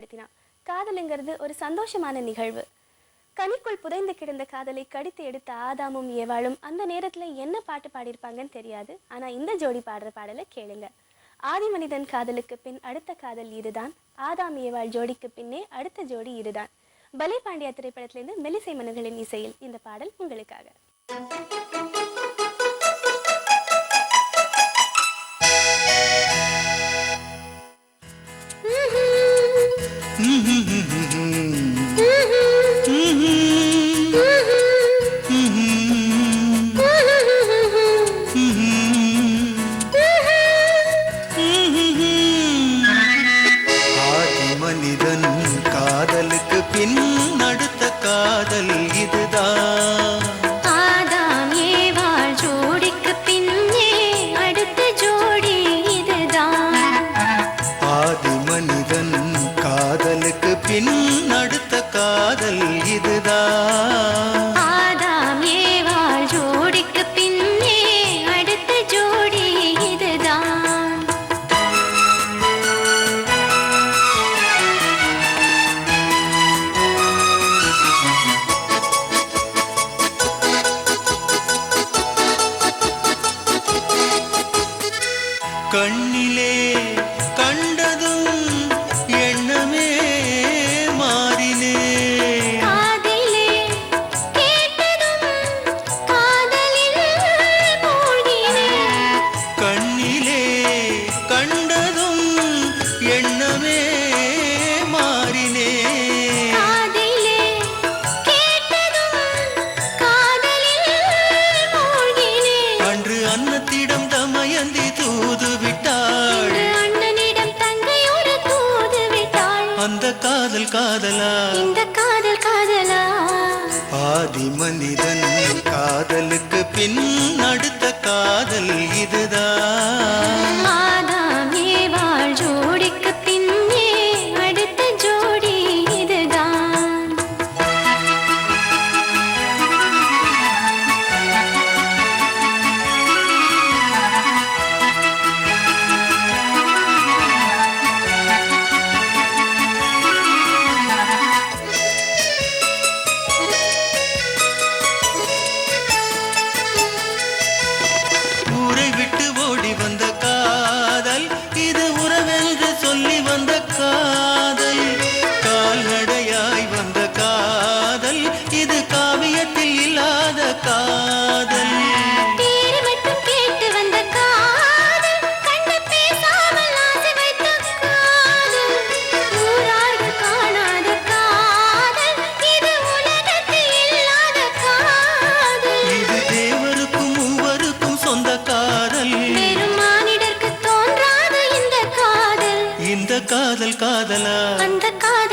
அறிமுகப்படுத்தினான். காதலுங்கிறது ஒரு சந்தோஷமான நிகழ்வு. கனிக்குள் புதைந்து கிடந்த காதலை கடித்து எடுத்த ஆதாமும் ஏவாளும் அந்த நேரத்துல என்ன பாட்டு பாடியிருப்பாங்கன்னு தெரியாது. ஆனா இந்த ஜோடி பாடுற பாடலை கேளுங்க. ஆதி மனிதன் காதலுக்கு பின் அடுத்த காதல் இதுதான். ஆதாம் ஏவாள் ஜோடிக்கு பின்னே அடுத்த ஜோடி இதுதான். பலே பாண்டியா திரைப்படத்திலிருந்து மெல்லிசை மன்னர்களின் இசையில் இந்த பாடல் உங்களுக்காக. கண்ணிலே கண்டதும் எண்ணமே மாறினே, காதிலே கேட்டதும் காதலில் மூழ்கினே. கண்ணிலே கண்டதும் எண்ணமே மாறினே, காதிலே கேட்டதும் காதலில் மூழ்கினே. அன்று அன்னத்திடம் தமயந்தி தூது விட்டாள், அண்ணனிடம் தங்கை ஒரு தூது விட்டாள். அந்த காதல் காதலா, இந்த காதல் காதலா? ஆதி மனிதன் காதலுக்கு பின் அடுத்த காதல் இதுதான். ஆதாம் ஏவாள் ஜோடிக்கு பின்னே அடுத்த ஜோடி இதுதான். ஊரை விட்டு ஓடி வந்த காதல் இது உறவென்று சொல்லி வந்த காதல், கால்நடையாய் வந்த காதல் இது காவியத்தில் இல்லாத காதல். பேரு மட்டும் கேட்டு வந்த காதல், கண்டு பேசாமல் ஆசை வைத்த காதல், ஊரார்கள் காணாத காதல், இது உலகத்தில் இல்லாத காதல். இது தேவருக்கும் மூவருக்கும் சொந்த காதல், வெறும் மானிடர்க்கு தோன்றாத இந்த காதல். இந்த காதல் காதலா, அந்த காதல்